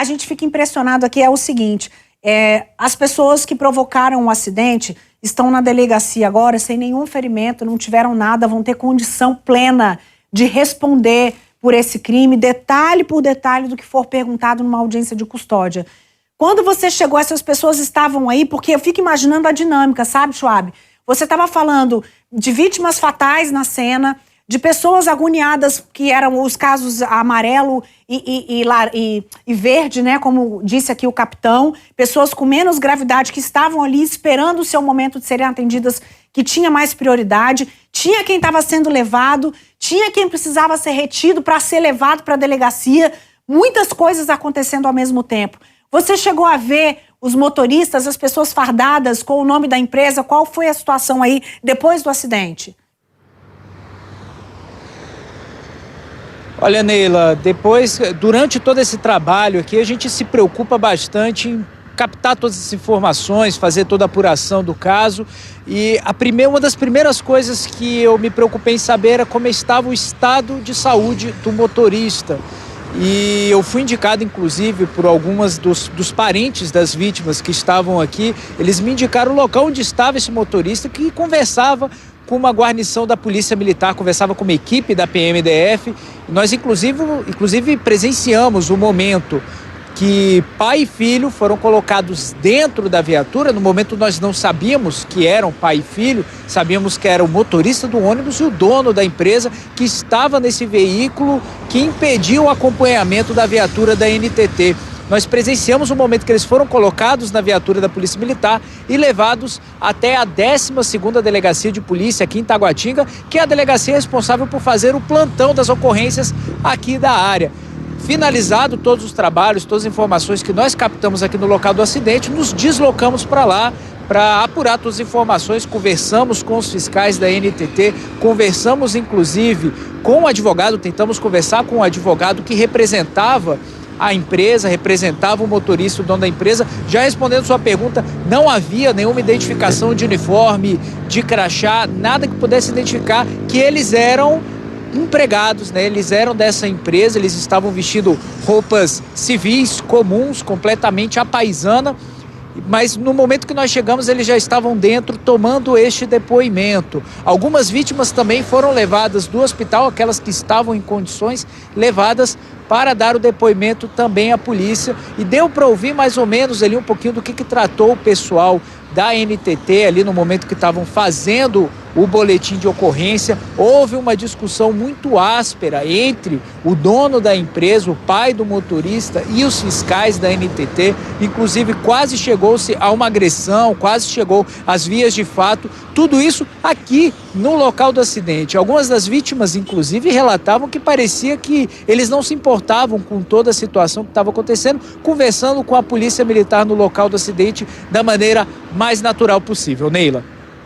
a gente fica impressionado aqui é o seguinte, as pessoas que provocaram o acidente estão na delegacia agora sem nenhum ferimento, não tiveram nada, vão ter condição plena de responder por esse crime, detalhe por detalhe do que for perguntado numa audiência de custódia. Quando você chegou, essas pessoas estavam aí, porque eu fico imaginando a dinâmica, sabe, Schwab? Você estava falando de vítimas fatais na cena, de pessoas agoniadas, que eram os casos amarelo e verde, né, como disse aqui o capitão, pessoas com menos gravidade que estavam ali esperando o seu momento de serem atendidas, que tinha mais prioridade, tinha quem estava sendo levado, tinha quem precisava ser retido para ser levado para a delegacia, muitas coisas acontecendo ao mesmo tempo. Você chegou a ver os motoristas, as pessoas fardadas com o nome da empresa? Qual foi a situação aí depois do acidente? Olha, Neila, durante todo esse trabalho aqui, a gente se preocupa bastante em captar todas as informações, fazer toda a apuração do caso. E uma das primeiras coisas que eu me preocupei em saber era como estava o estado de saúde do motorista. E eu fui indicado, inclusive, por algumas dos parentes das vítimas que estavam aqui. Eles me indicaram o local onde estava esse motorista, que conversava com uma guarnição da Polícia Militar, conversava com uma equipe da PMDF. Nós, inclusive presenciamos o momento que pai e filho foram colocados dentro da viatura. No momento nós não sabíamos que eram pai e filho, sabíamos que era o motorista do ônibus e o dono da empresa que estava nesse veículo que impediu o acompanhamento da viatura da NTT. Nós presenciamos o momento que eles foram colocados na viatura da Polícia Militar e levados até a 12ª Delegacia de Polícia aqui em Taguatinga, que é a delegacia responsável por fazer o plantão das ocorrências aqui da área. Finalizado todos os trabalhos, todas as informações que nós captamos aqui no local do acidente, nos deslocamos para lá para apurar todas as informações, conversamos com os fiscais da NTT, conversamos inclusive com o advogado, tentamos conversar com o advogado que representava a empresa, representava o motorista, o dono da empresa. Já respondendo sua pergunta, não havia nenhuma identificação de uniforme, de crachá, nada que pudesse identificar que eles eram empregados, né? Eles eram dessa empresa, eles estavam vestindo roupas civis comuns, completamente à paisana, mas no momento que nós chegamos eles já estavam dentro tomando este depoimento. Algumas vítimas também foram levadas do hospital, aquelas que estavam em condições, levadas para dar o depoimento também à polícia, e deu para ouvir mais ou menos ali um pouquinho do que tratou o pessoal da NTT ali no momento que estavam fazendo o boletim de ocorrência. Houve uma discussão muito áspera entre o dono da empresa, o pai do motorista e os fiscais da NTT, inclusive quase chegou-se a uma agressão, quase chegou às vias de fato, tudo isso aqui no local do acidente. Algumas das vítimas, inclusive, relatavam que parecia que eles não se importavam com toda a situação que estava acontecendo, conversando com a Polícia Militar no local do acidente da maneira mais natural possível. Neila.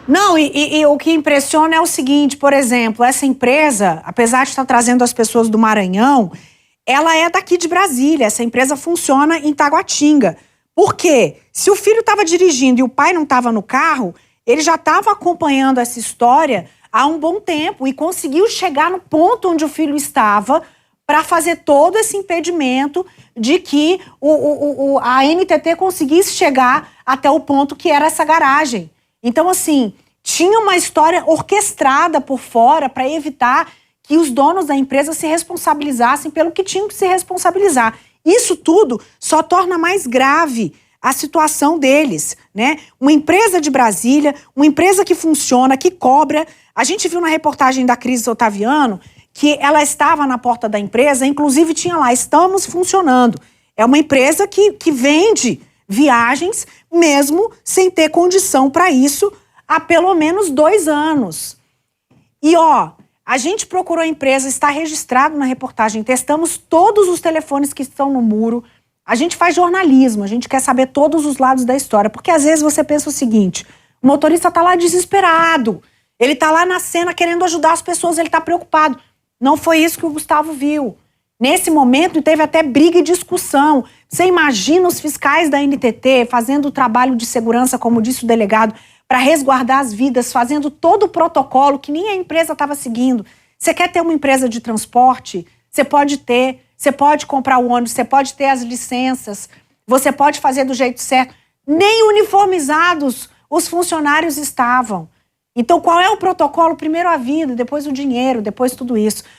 Não, e o que impressiona é o seguinte, por exemplo, essa empresa, apesar de estar trazendo as pessoas do Maranhão, ela é daqui de Brasília, essa empresa funciona em Taguatinga. Por quê? Se o filho estava dirigindo e o pai não estava no carro, ele já estava acompanhando essa história há um bom tempo e conseguiu chegar no ponto onde o filho estava para fazer todo esse impedimento de que a NTT conseguisse chegar até o ponto que era essa garagem. Então, assim, tinha uma história orquestrada por fora para evitar que os donos da empresa se responsabilizassem pelo que tinham que se responsabilizar. Isso tudo só torna mais grave a situação deles, né? Uma empresa de Brasília, uma empresa que funciona, que cobra. A gente viu na reportagem da Cris Otaviano que ela estava na porta da empresa, inclusive tinha lá, estamos funcionando. É uma empresa que vende viagens, mesmo sem ter condição para isso, há pelo menos 2 anos. E a gente procurou a empresa, está registrado na reportagem, testamos todos os telefones que estão no muro, a gente faz jornalismo, a gente quer saber todos os lados da história, porque às vezes você pensa o seguinte, o motorista está lá desesperado, ele está lá na cena querendo ajudar as pessoas, ele está preocupado. Não foi isso que o Gustavo viu. Nesse momento teve até briga e discussão. Você imagina os fiscais da NTT fazendo o trabalho de segurança, como disse o delegado, para resguardar as vidas, fazendo todo o protocolo que nem a empresa estava seguindo. Você quer ter uma empresa de transporte? Você pode ter. você pode comprar o ônibus, você pode ter as licenças, você pode fazer do jeito certo. Nem uniformizados os funcionários estavam. Então, qual é o protocolo? Primeiro a vida, depois o dinheiro, depois tudo isso.